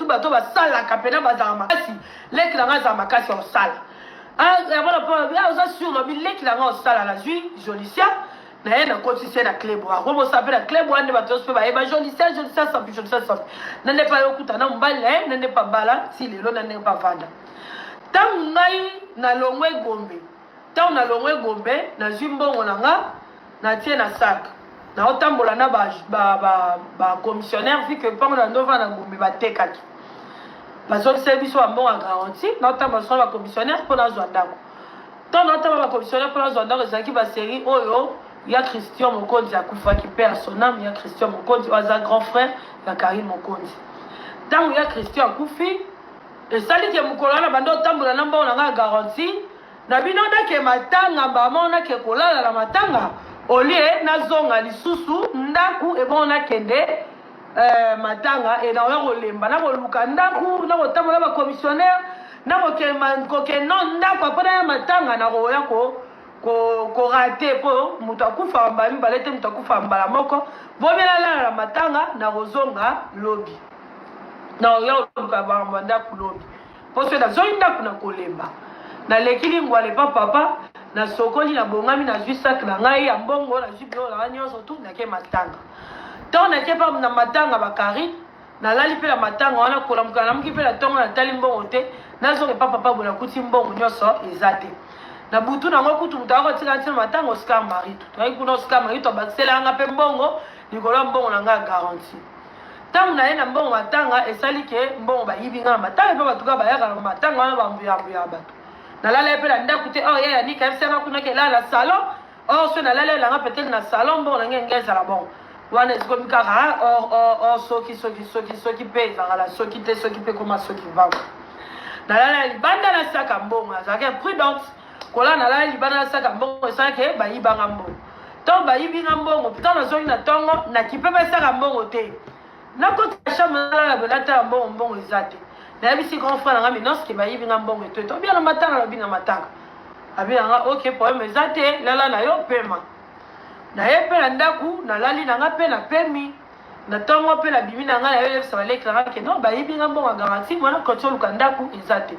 surtout bato basala kapena bazala makasi leki langa za makasi au sala oza sur lobi leki langa au sala la zui Jolicia na ye na kotisi na klebo akomo sape na klebo ande bato pe ba eba Jolicia sapi na ne pa yokuta na mbali na ne pa bala si lelo na ne pa vanda tangu ngai na longwe gombe tangu na longwe gombe na zui mbongo nanga na tie na sac na otambola na ba commissionnaire vu que pango na ndova na gombe batekaki bazolisa biso bambongo ya garanti na otambola so ba commissionnaire mpona azwa ndako ntango na otambola ba commissionnaire mpona azwa ndako ezalaki basérie oyo ya Christian Mokonzi akufaki mpe ya sonam ya Christian Mokonzi oyo aza grand frère ya Karine Mokonzi ntango ya Christian akufi esaliki mokolo wana bando otambola na mbongo nanga ya garanti na bino ndake matanga mbama onake kolala na matanga olie nazonga lisusu ndaku ebon nakende matanga e na oya kolemba na koluka ndaku na kotambola ba commissionnaire na kokeno ndaku apona ya matanga na koya ko rate po mutu akufa mbala mibale te mutu akufa mbala moko bomelala na matanga na kozonga lobi na oya koluka bamba ndaku lobi po so nazongi ndaku na kolemba na lekili ngwale papa na sokoli na bongami na zwi sac na ngai ya mbongo na zwi bilo na nyonso tu nake matanga to nake pa na matanga bakari na lali pe la matanga wana kola mukana muki pe la tongo na tali mbongo te nazo ke papa bona kuti mbongo nyonso ezate na butu na ngo kutu mutako tika tina matanga Oscar Marie tu to kuna Oscar Marie to basela nga pe mbongo likolo mbongo na nga garantie tangu na ye na mbongo matanga esali ke mbongo ba yibi nga matanga pe batuka ba yaka na matanga wana ba mbuya bato na lala pe la ndaku te oh ya ni ka msema kuna ke la salon oh so na lala la nga peut-être na salon bon na ngeza la bon wana ezikomi kaka soki pe ezaka la soki te soki pe koma soki vango na lala libanda na saka mbongo azalaki imprudence kola na lala libanda na saka mbongo esalaki bayibanga mbongo ntango bayibinga mbongo ntango nazongi na ntongo nakipe esaka mbongo te nakota chambre nalala belata ya mbongo eza te nayebisi grand frère nanga minoske bayibinga mbongo eto eto obia na matanga lobi na matanga abinanga ok problème eza te lala na yo pema na ye pe na ndaku nalali nanga pe na pemi na ntongo pe na bimi nanga na yo yebisa balekilanga ke non bayibinga mbongo ya garanti mwana koti oluka ndaku eza te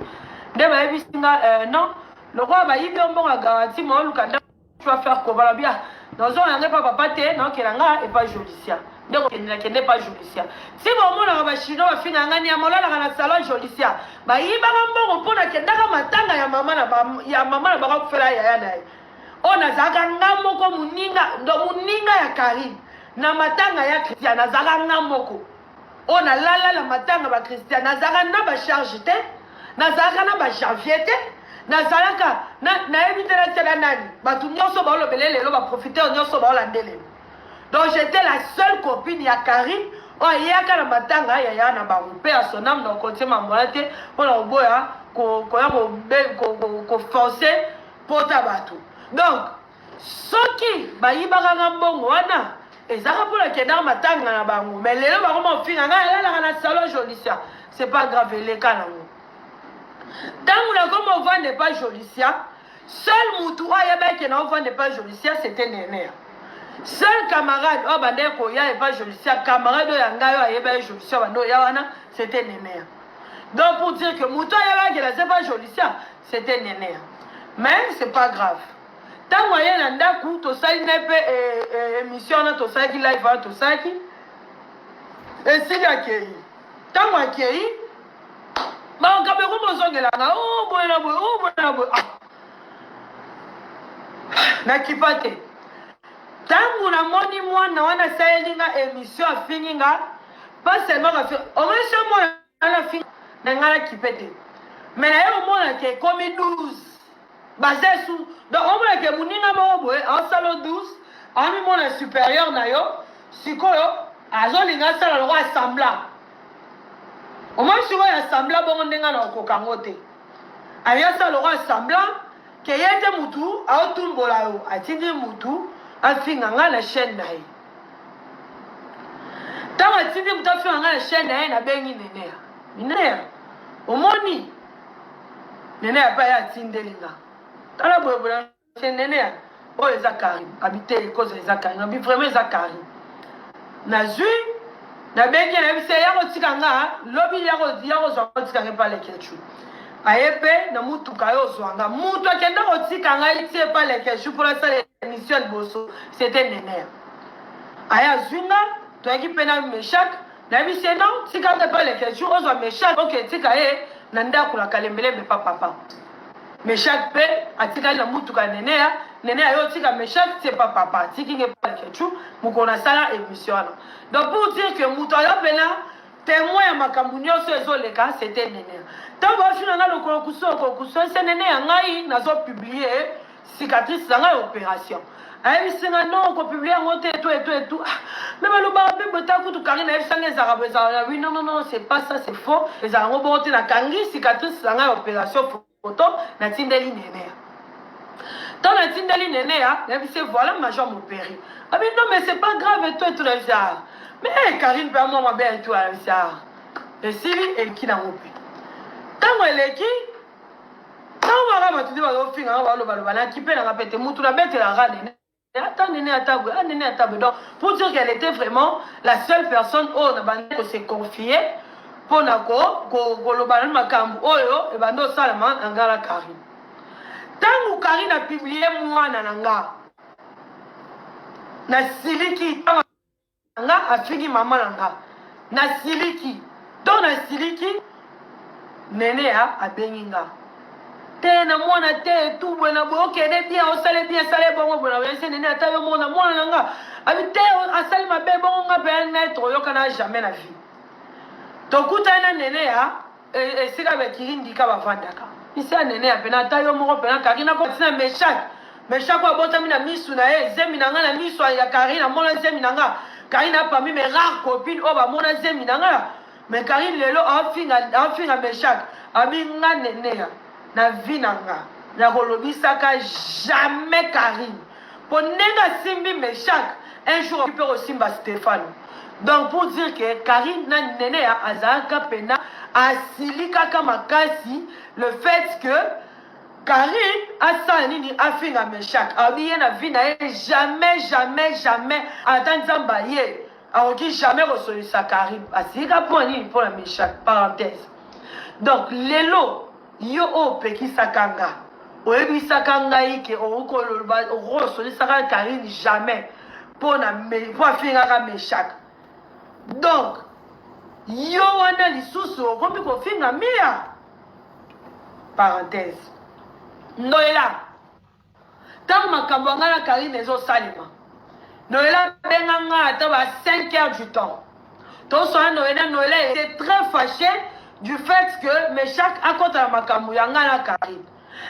nde bayebisinga non lokola bayibi mbongo ya garanti mwa oluka ndaku tu vas faire comment la bien nazonga yango epa papa te naokelanga epa Jolicia nde kende pa Jolicia si bomonaka bachino bafina yanga ni ya molalaka na salon Jolicia bayibanga mbongo mpo nakendaka matanga ya mama na bakakufela yaya na ye oyo nazalaka nga moko moninga ya Karine na matanga ya Christian nazalaka nga moko oyo nalala na matanga ba Christian nazalaka na bacharge te nazalaka na bajanvier te nazalaka nayebi te natela nani bato nyonso baolobele lelo baprofiteur nyonso baolandele donc j'étais la seule copine ya Karine oyo ayeyaka na matanga yaya na bango mpe ya sonam na okontie mambola te mpona koboya koya koforce pota bato donc soki bayibaka nga mbongo wana ezaka mpona kendaka matanga na bango mais lelo bakoma ofinga ngai alalaka na salon Jolicia c'est pas grave eleka nango ntango nakoma ovande pas Jolicia seul mutu oyo ayebaki na ovande pas Jolicia c'était Néné seul camarade oyo bande koya epa Jolicia camarade oyo ya ngai oyo ayeba ye Jolicia bande oya wana c'était Néné donc pour dire que mutu ayebaki na c'est pas Jolicia c'était Néné mais c'est pas grave ntango aye na ndaku tosali na mpe émission wana tosalaki live wana tosalaki esili akei ntango akei makambo ekoma ozongelanga boye na boye nakipa te ntango namoni mwana wana asaleli nga émission afingi nga pas seulement omesa mwana afingi na nga nakipe te mais naye omonaka ekomi 12 basé sous donc omona ke moninga moko boye aosala 12 ami mona supérieur na yo sikoyo azolinga asala loko assembla omoi sikoyo assembla bongo ndenga na okokango te ayi asala loko assembla ke ye te mutu aotumbola yo atindi mutu afinga nga na chaîne na ye ntango atindi mutu afinga nga na chaîne na ye nabengi Néné omoni Néné apa ye atindeli nga tala boye Néné oyo eza Karine habite cause eza Karine abi vraiment eza Karine nazwi na bengi na bise ya kotika nga lobi ya kozwa kotika nga pa lekechu ayepe na mutuka yo zwanga mutu akenda kotika nga itie pa lekechu pour la salle émission de boso c'était Néné aya zwinga to yaki pena Meshak na bise non tika nga pa lekechu ozwa Meshak ok tika ye na ndako la kalembele be papa Meshak pe atika na mutuka Néné yo tika Meshak c'est pas papa tiki nge pa lekechu mukona sala émission. Donc pour dire que Moutaya Pena, témoin à Makambunio, c'était Néné. Tant que je suis dans le c'est Néné, n'a pas publié cicatrice dans l'opération. Aïe, c'est un nom qu'on publie en monté et tout. Même le bar, même tant que tout carré, les Arabes, oui, non, c'est pas ça, c'est faux. Les Arabes ont monté la kangi, cicatrice dans l'opération photo, n'a Tindeli Néné. Dans la Tindeli Néné, voilà, major mon péri. Ah, mais non, mais c'est pas grave, et tout le genre. Mais Karine peut avoir bien tout à ça. Et si elle qui n'a pas pu. Tant qu'elle est qui, tant qu'on va tout dire, on va qui peut la répéter, moutou la bête et la rane. Attends, Néné à table. Donc, pour dire qu'elle était vraiment la seule personne où s'est confiée pour le ballon Makambu, et Bando Salaman, en gala Karine. Tant que Karine a publié moi, Nananga, na siliki, nga afiki mama nanga na siliki donc na siliki Néné a benginga te na mwana te tout bona bo kede bien o sale bien sale bongo bona wense Néné ata yo mona nanga abi te asali mabe bongo nga be net yo kana jamais na vie to kutana Néné e sika be kirindi ka bavandaka isi Néné a pena ata yo moko pena kakina ko tina Meshak wa botami na misu na ye zemi nanga na misu ya Karina mona zemi nanga Karine a parmi mes rares copines, oh bah mon azemi nanga. Mais Karine lelo a finga Meshak, ami nga Néné na vie nanga. Na kolobi saka jamais Karine. Pour nenga simbi Meshak, un jour on peut aussi simba Stéphane. Donc pour dire que Karine na Néné azaka pena asilika kamakasi le fait que Karine a sani a fait un Meshak. Abiye na vie na jamais attendre Zambaye. Alors qui jamais reçu sa Karine. Asika pour la Meshak. Parenthèse. Donc lelo yo peki sakanga. Oebi sakanga ike o reçu sa Karine jamais pour faire un Meshak. Donc yo wana lisusu comme ko finga mia. Parenthèse. Noëlla. Tant makambo ngala Karine ezo salima. Noëlla benganga à 5 heures du temps. Donc Noëlla était très fâché du fait que Meshak a contre la makambo ngala Karine.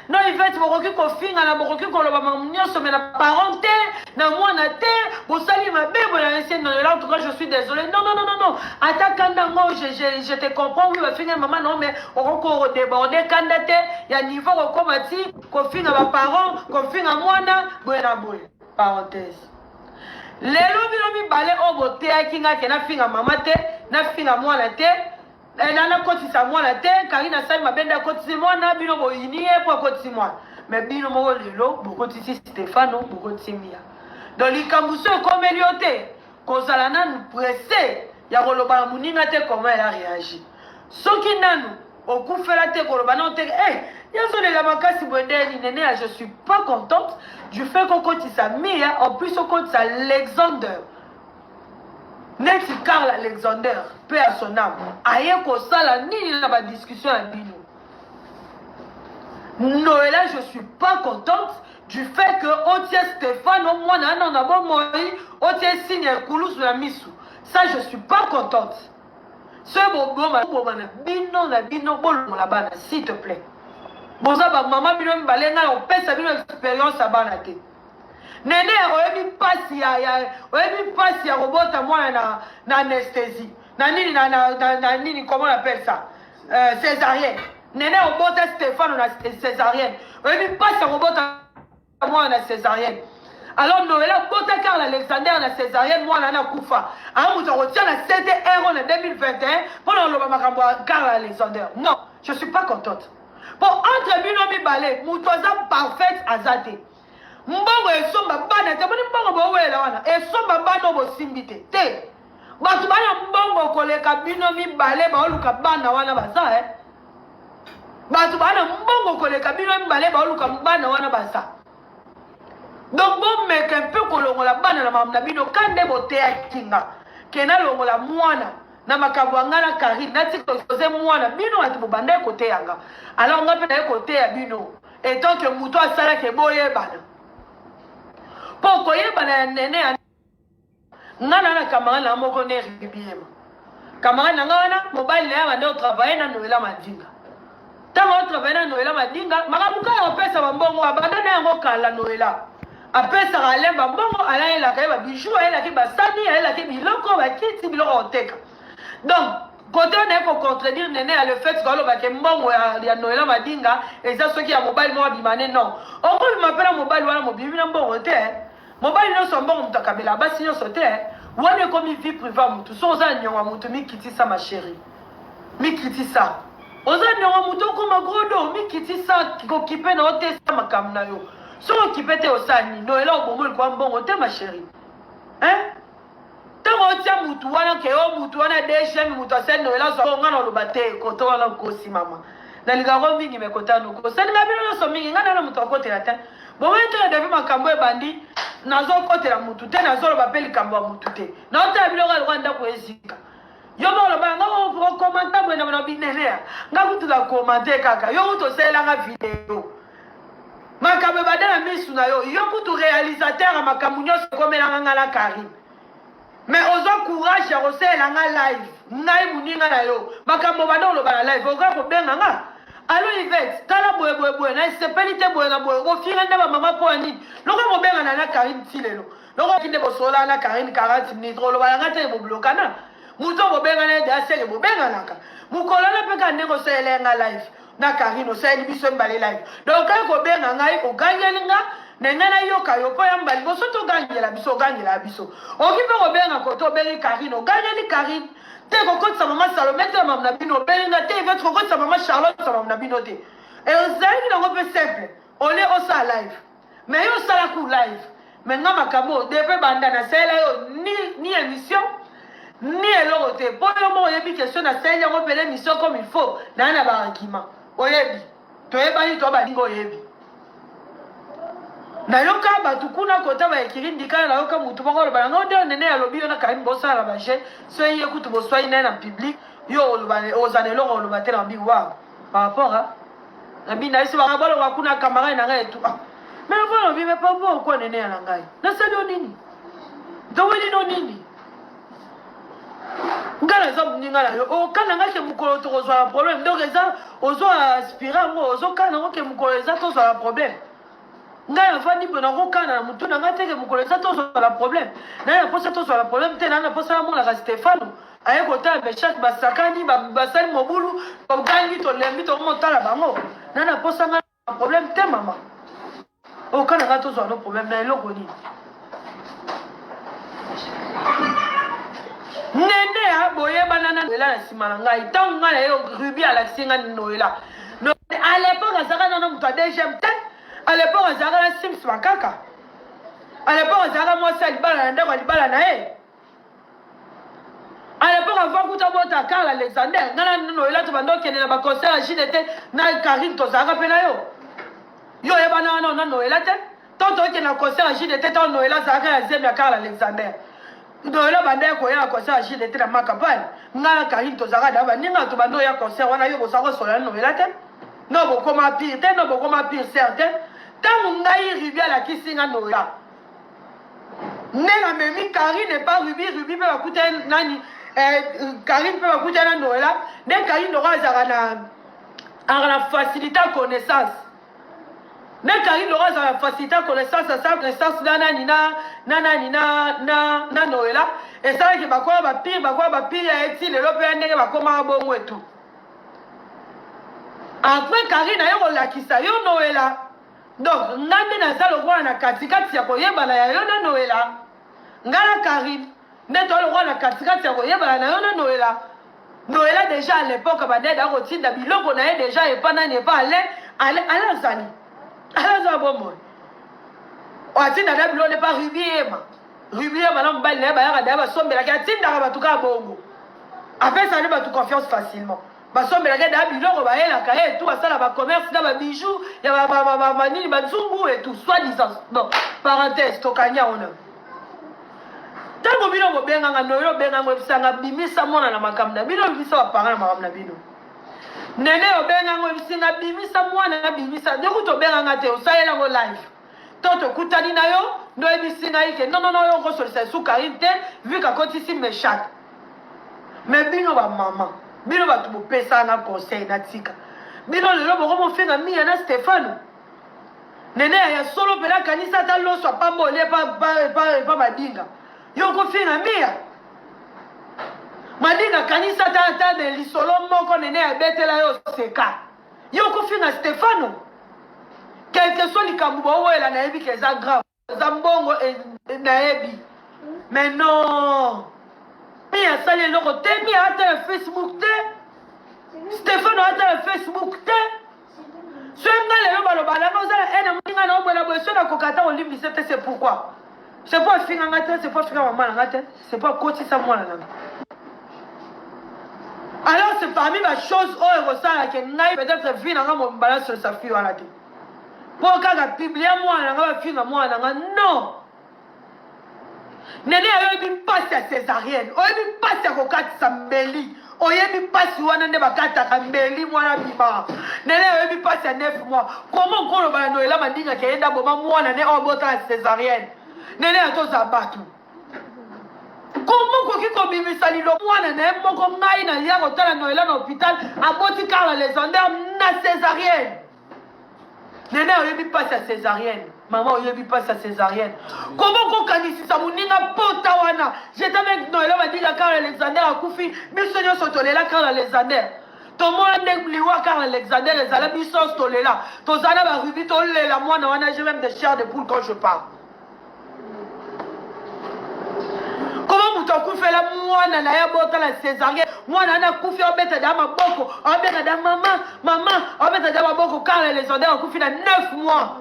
Non, il fait beaucoup ko finga na beaucoup ko loba mamunyoso mais na parenté na mwana te bo sali ma bebo na laisser Noëlla en tout cas je suis désolé. Non. Atakanda moi je te comprends oui va finir maman non mais on encore déborder kandate ya niveau ko komati ko finga ba parents ko finga mwana buena boy parenthèse. Lelo bilobi balé o boté akinga ke na finga mama te na finga mwana te. Nana koti sa mwana te Karina sali mabenda koti mwana bino bo inie po koti mwana mais bino mo lelo bo koti si Stéphano bo koti mia donc likambuso comme eliote kozala nanu pressé ya koloba muninga te comment elle a réagi soki nanu okufela te koloba non te yazo lela makasi bwendeli Néné je suis pas contente du fait qu'on koti sa mia en plus on koti sa Alexander Nexi Karl Alexander, paix à son âme. Aïe Kosala, ni la ma discussion à Bino. Noëlla, je suis pas contente du fait que Otie Stéphane, au moins, on a bon mori, Otie signe Koulous la Missou. Ça, je suis pas contente. Ce bon Bino, la Bino, bon, la banane, s'il te plaît. Bon, ça, maman, Bino, Balenga, on pèse sa expérience à Banate. Néné oyebi pasi ya robota moi na anesthésie na nini comment on appelle ça césarienne Néné obota Stéphane na césarienne oyebi pasi ya robota moi na césarienne alors Noëlla bota Karl Alexander na césarienne moi na kufa amuto retient na 7 € en 2021 pour le makambo Karl Alexander non je suis pas contente pour entre bino mi balé mutoza parfaite azate mbongo esomba bana te boni mbongo bo wela wana esomba bana bo simbite te Batu bana mbongo koleka bino mibale baoluka bana wana baza Batu bana mbongo koleka bino mibale baoluka bana wana baza. Donc bon mec un peu kolongola bana na mamna bino kande bote ya kinga. Kena longola mwana na makabwanga na Karine nati koze mwana bino ati bobanda côté yanga. Alors on va faire côté ya bino. Et tant que muto asala ke boye bana. Poko ye bana nene ngana na kamara na moko ne ribiema. Kamara na ngana mobile ya bande travailler na Noëlla Madinga. Tango travailler na Noëlla Madinga, makabuka ya pesa bambongo abanda na yango kala Noëlla. Apesa alemba mbongo ala ela ka ba bijou ela ki ba sani ela ki biloko ba kiti biloko oteka. Donc côté on est pour contredire nene à le fait que ba ke mbongo ya Noëlla Madinga et ça ceux qui a mobile mo bimane non. On m'appelle mobile wala mobibi na mbongo te. Mobile no so mbongo mutakabela basi no so te. Wana comme vie privée mutu so za nyonga mutu mi kiti sa ma chérie. Mi kiti sa. Oza nyonga mutu ko magrodo mi kiti sa ko kipe na ote sa makamna yo. Si on pète au sani, Noëlla au bon bon te ma chérie. Hein? Tant on tient moutouana que au moutouana des chaînes moutouana Noëlla soit on a le bâté quand on a aussi maman. Dans les garons mingi me kota no ko. Ça ne m'a bien so mingi ngana na mutu côté la tête. Bon maintenant devant ma kambo e bandi nazo côté la mutu te nazo le bapeli kambo mutu te. Na ota bilo ga Rwanda ko ezika. Yo mo lo ba ngo ko commenter bo na binene. Ngakutu la commenter kaka. Yo to sela nga vidéo. Makabe badana misu na yo kutu réalisateur makamunyo se komela ngala Karine. Mais ozo courage ya rosela nga live. Ngai muninga na yo. Makambo badolo ba live. Oga ko benga nga. Allo Yvette, tala boye na sepelite boye na boye. Ko finga ndaba mama po ani. Loko mo benga na Karine tilelo. Loko kinde bo sola na Karine 40 minutes. Lo ba ngate bo blokana. Muto bo benga na da sele bo benga naka. Mukolala peka ndeko sele nga live. Na Karine o sali biso mbale live. Donc ko benga ngai o ganyelinga nengana yoka yo po yambali boso to ganyela biso. O kipe ko benga ko to beli Karine o ganyeli Karine. Te ko kotsa mama Salomé te mama na bino benga te veut ko kotsa mama Charlotte sa mama na bino te. Et o zali na ko pe simple. O le o sa live. Mais yo sala ku live. Mais ngama kamo depe banda na sela yo ni émission ni elorote. Po yo mo yebi question na sela yo pele émission comme il faut. Na na ba argument. Oyebi toyebani to balingo oyebi na yoka batu kuna kota ba ekiri ndikana na yoka mutu bako loba ngo nde nene ya lobi na Karine bosa la baje so ye kutu boswa ina na public yo loba ozane lo loba te na biwa par rapport à na bina isi ba bolo kuna kamera na ngai tu mais voilà bi me pas bon ko nene ya ngai na selo nini do wili no nini ngala za mninga yo o kana ngake mukolo to kozwa problème donc eza ozo aspira ngo ozo kana ngo ke mukolo eza to zwa problème ngala fani bona ngo kana mutu na ngate ke mukolo eza to zwa problème na ya posa to zwa problème te na posa mo la Stefano aye ko ta be chat basakani basali mobulu ko gangi to lembi to mo tala bango na posa nga problème te mama o kana ngato zwa no problème na eloko ni nene ya boye banana Noëlla na simana ngai tangu ngai yo rubi ala singa Noëlla à l'époque azaka na mutu deuxième tête à l'époque azaka na Sims makaka à l'époque azaka moi ça libala na ndako libala na e à l'époque avant kuta bota Karl Alexander ngana Noëlla to bando kene na ba concert JDT na Karine to zaka pe na yo e bana na Noëlla te tonto ke na concert JDT to Noëlla zaka ya zemia Karl Alexander Noëlla banda ko ya concert agile te na makapani ngala Karine to zaka daba ninga to bando ya concert wana yo bosako sola Noëlla te no bokoma pire te no bokoma pire certain tangu ngai ribia la kisinga Noëlla nena memi Karine pas rubi pe bakuta nani Karine pe bakuta na Noëlla ne Karine no zaka na faciliter connaissance ne Karine Laura a facilité connaissance à sa connaissance na Noëlla et ça que bakwa ba pire eti le lope ndenge bakoma bongo et tout après Karine ayo la kisa yo Noëlla donc ngande na sala kwa na katikati ya koyeba na yo na Noëlla ngala Karine neto lo kwa na katikati ya koyeba na yo na Noëlla déjà à l'époque ba neda ko tinda biloko na ye déjà et pas na ne pas aller zani alors ça bon moi on a dit d'ailleurs le pas rivière Rubia madame Bali na ba ya ba sombela ka tinda ba tuka bongo. Après ça ne ba tu confiance facilement. Ba sombela ka da biloko ba ela ka et tout ça la ba commerce na ba bijoux, ya ba manini ba zungu et tout soit disant. Non, parenthèse tokanya on a. Tango bino bo benga ngano benga ngo bisanga bimisa mona na makamna. Bino bimisa ba parana makamna bino. Nene obenga ngo bisinga bimisa mwana na bimisa. Deku to benga ngate osalela ngo live. Toto kutani na yo ndo ebisinga ike non yo ko solisa sukarite vu ka kotisi méchant. Mais bino ba maman, bino ba tu pesa na conseil na tika. Bino lelo boko mo fenga mi na Stéphane. Nene ya solo pela kanisa ta lo so pa mole pa madinga. Yo ko fenga mi. Madinga kanisa ta de lisolo moko nene ya betela yo seka. Yo ko fenga Stéphane. Quel que soit les Kamouba, elle a qui est grave. Zambongo et Naebi. Mais non. Mais il y a ça, les locaux. T'es mis à ta Facebook. Stéphane a ta Facebook. Ce c'est pourquoi. C'est pas finir c'est pas finir c'est pas côté ça moi là. Alors c'est parmi les choses où elle ressent que peut-être vie n'a pas mon balance sur sa fille à la tête. Pour que publier moi na finga moi non nene ayo passe à césarienne oyebi passe à kokati sambeli oyebi passe wana nde bakata kambeli mwana bima nene ayo passe à 9 mois comment ko loba no ela mandinga ke enda boma mwana ne obota à césarienne nene atoza batu comment ko kiko bimisa lilo mwana ne moko ngai na ya kotala no ela na hôpital aboti Karl Alexander na césarienne. Nene oyebi passe à césarienne. Maman oyebi passe à césarienne. Comment qu'on kanisi sa muninga pota wana? J'étais avec Noël m'a dit la Karl Alexander a koufi. Bisonyo sotolela Karl Alexander. Tomo ande bliwa Karl Alexander les ala bisos tolela. Tozana ba rubi tolela mwana wana j'ai même des chairs de poule quand je parle. Comment muto koufi la mwana na ya bota la césarienne? Mwana na koufi obeta da maboko, obeta da maman, obeta da maboko Karl Alexander a koufi na 9 mois.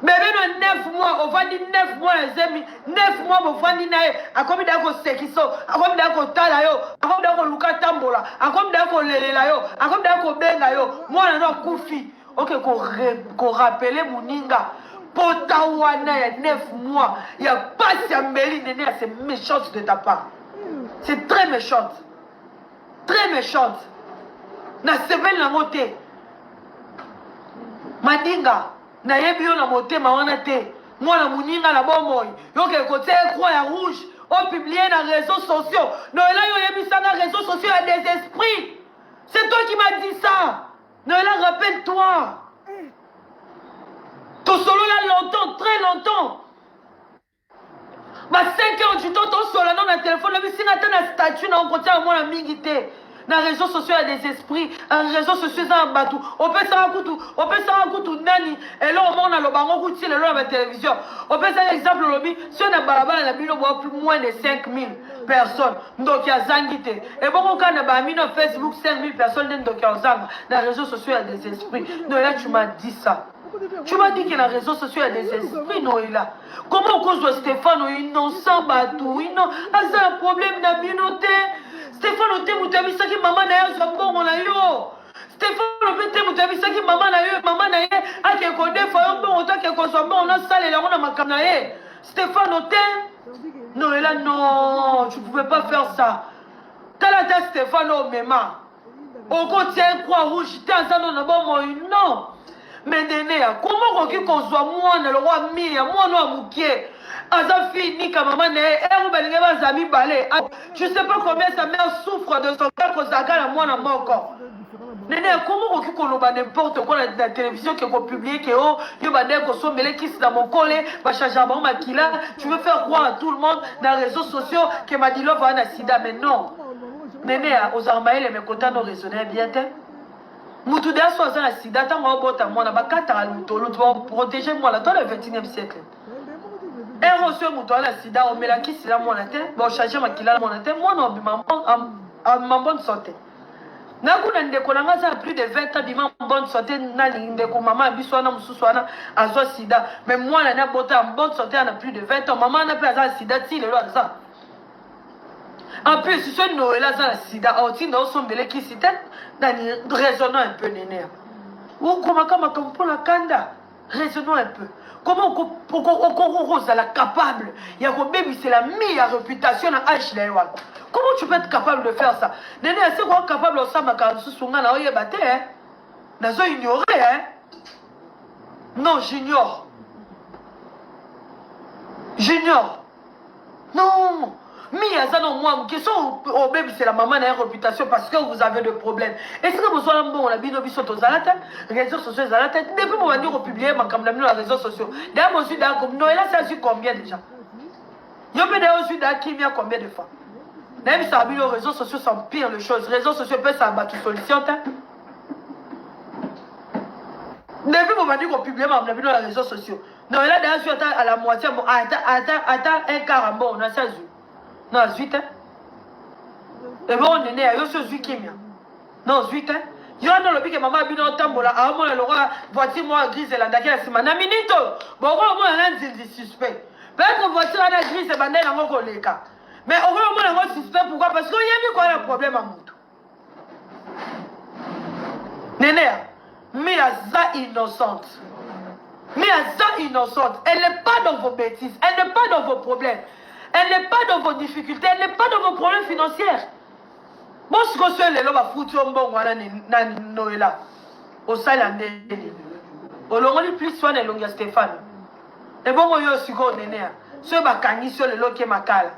Bébé no 9 mois, on va dire 9 mois les amis, 9 mois on va dire nae, a combien d'ako sekiso, a combien d'ako tala yo, a combien d'ako luka tambola, a combien d'ako lelela yo, a combien d'ako benga yo, mwana no koufi. OK ko rappeler muninga. Potawana il y a 9 mois, il y a pas Sambeli nene, c'est méchante de ta part. C'est très méchante. Très méchante. Na sebel na moté. Madinga, na yebi yo na moté ma wana te. Moi na muninga na bomoy. Yo ke côté croix ya rouge, on publié dans les réseaux sociaux. Non là yo yebi ça dans les réseaux sociaux, il y a des esprits. C'est toi qui m'as dit ça. Non là rappelle-toi. Ton solo là longtemps, très longtemps. Ma 5 heures du temps, ton solo dans le téléphone, mais si tu as un statut, on continue à moi la mingité. Dans les réseaux sociaux, il y a des esprits. Dans les réseaux sociaux, il y a un bateau. On peut s'en raconter, nani. Et là, on a le bango coutil, là, la télévision. On peut faire exemple, lobby. Si on a balabala, la ville, on voit plus moins de 5000 personnes. Donc, il y a Zangité. Et bon, quand on a mis sur Facebook 5000 personnes, donc il y a Zang. Dans les réseaux sociaux, il y a des esprits. Donc là, tu m'as dit ça. Tu m'as dit que dans les réseaux sociaux, il y a des esprits, non, il a. Comment cause de Stéphane, innocent, batou, c'est un problème de la communauté. Stéphane, tu as vu ça qui maman n'a eu, bon, on a eu. Stéphane, tu as vu ça qui maman n'a eu, à qui est des fois, on a quelque chose, on a salé, on a ma caméra. Stéphane, non, il a, non, tu ne pouvais pas faire ça. T'as la tête, Stéphane, au même. Au côté, Croix-Rouge, t'es en train de bon, non. Mais Néné, comment qu'on soit moi, le roi Mia, moi, non, Moukier, Aza fini, maman, je sais pas combien sa mère souffre de son cœur, qu'on s'agale à moi, dans mon corps. Néné, comment qu'on a n'importe quoi dans la télévision qui est publié, qui est haut, il y a des gens qui sont dans mon collet, tu veux faire croire à tout le monde dans les réseaux sociaux que m'a dit l'homme va un sida, mais non. Néné, aux armaïs, les mécontents ont raisonné bien, Moutoudia soit un sida, tant qu'on a moi, protéger moi là dans le 21e siècle. Et reçu Moutoudia la sida, on met la qui c'est là mon tête, bon, changer ma kila mon tête, moi non, en bonne santé. nakuna ndeko na nga za plus de 20 ans bima bonne santé nani ndeko mama biso na mususu wana azwa sida mais mwana na bota en bonne santé na plus de 20 ans maman na pe azwa sida ti lelo aza en plus ce Noël aza la sida otinda osombele ki sita nani raisonnons un peu néné ou comment pour la kanda raisonnons un peu comment ozala capable ya ko baby c'est la meilleure réputation na âge la yawa. Comment tu peux être capable de faire ça? Néné, c'est quoi capable de faire ça? Nazo ignoré, hein? Non, j'ignore. J'ignore. Non. Mais non, moi, question au bébé, c'est la maman a une réputation parce que vous avez des problèmes. Est-ce que vous avez un bon, la binobi sur aux alates, les réseaux sociaux aux alates, depuis mon venir au publier, ma caméra dans les réseaux sociaux. D'ailleurs, moi, je suis d'accord, Noël, ça a su combien déjà? Yo peux d'ailleurs, je suis d'accord, qui vient combien de fois? Même si les réseaux sociaux sont pires les choses. Les réseaux sociaux peuvent s'abattre solution. Depuis mon mari qu'on publie dans les réseaux sociaux. Non, là d'ailleurs je suis à la moitié. Bon, attends un quart bon, on a 16 jours. Non, 8 hein. Et bon, on est né à eux sur 8 kimia. Non, 8 hein. Il y a un que maman a bien entendu là. À un moment, le roi voiture moi grise et la d'accord c'est ma minute. Bon, moi on a un suspect. Peut-être que voiture a grise et bandé dans mon collègue. Mais au moins, on suspect pourquoi? Parce qu'il y a mis quoi un problème à Moutou. Néné, mais Aza innocente. Mais Aza innocente. Elle n'est pas dans vos bêtises. Elle n'est pas dans vos problèmes. Elle n'est pas dans vos difficultés. Elle n'est pas dans vos problèmes financiers. Bon, ce que c'est, les lois foutu en bon, voilà, Noëlla. Au Salandé. Au Longoli plus soin, les longues Stéphane. Et bon, moi, je suis go, Néné. Ce bakani sur le loquet makala.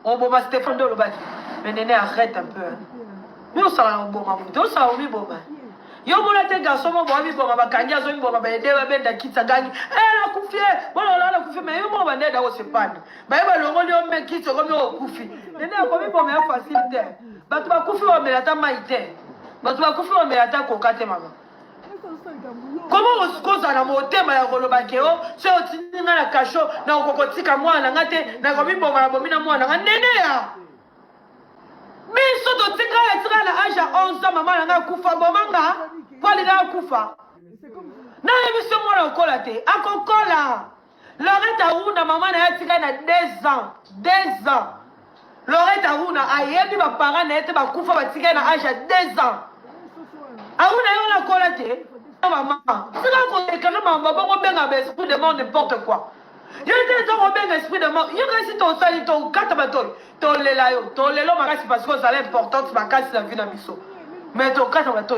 On va Stéphane de l'Obaki. Mais Néné, arrête un peu. Mais on s'en va bon, on s'en va bon. Yo mon te garçon mon bomi bon ma kanya zo mbo ba ede ba benda kitsa gani la kufie bona la kufie mais yo mo ba neda o sepana ba ba longo li o me kitso ko mi o kufi Néné ko mi bon me facilité ba tu ba kufi o me ata maite ba tu ba kufi o me ata ko kate mama. Comment on se cause à la montée, mais à Rolobakeo, c'est aussi la cachot, na okokotika mwana ngate, na komi bomba bomina mwana nene. Mais surtout tika la âge à 11 ans, maman nga kufa bomanga, pour aller dans kufa. Na émission moi encore té, akokola. Lorette Aruna maman na tika na 2 ans, 2 ans. Lorette Aruna ayebi ba parents na ete ba kufa ba tika na âge à 2 ans. Aruna yo la kola té. Maman, c'est là qu'on est quand même maman, on a esprit de mort n'importe quoi. Il y a des gens qui ont un esprit de mort. Il y a des gens qui ont 4 bateaux. Ton lélayo, parce que ça est important, tu vas casser la vie dans le miso. Mais ton 4 bateaux,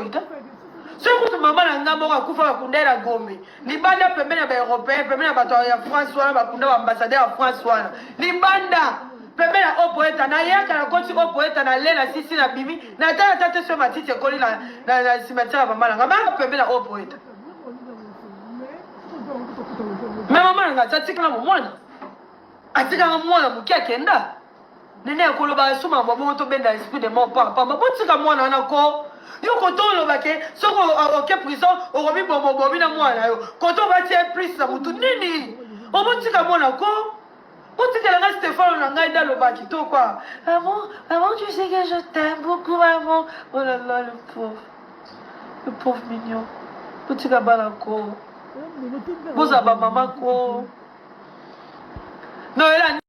ce que maman a dit, c'est que tu as gommé. Les bandes permettent à Européens, permettent à François, à ambassadeur à François. Les bandes. Pembe na opoeta na yaka na koti opoeta na lela sisi na bimi na tata so matiti ekoli na cimetière mama na ngama pembe na opoeta mais mama nga tatika na mwana atika na mwana mukia kenda nene akoloba suma bobo to benda esprit de mort papa botika mwana na ko yo ko to loba ke soko oke prison o robi bobo na mwana yo ko to ba tie prise na mutu nini o botika mwana ko. Quand tu es Stéphane, on a dans le bâtiment, toi quoi. Maman, tu sais que je t'aime beaucoup, maman. Oh là là, le pauvre mignon. Petit gars, là, quoi. Vous avez maman, quoi. Non, elle a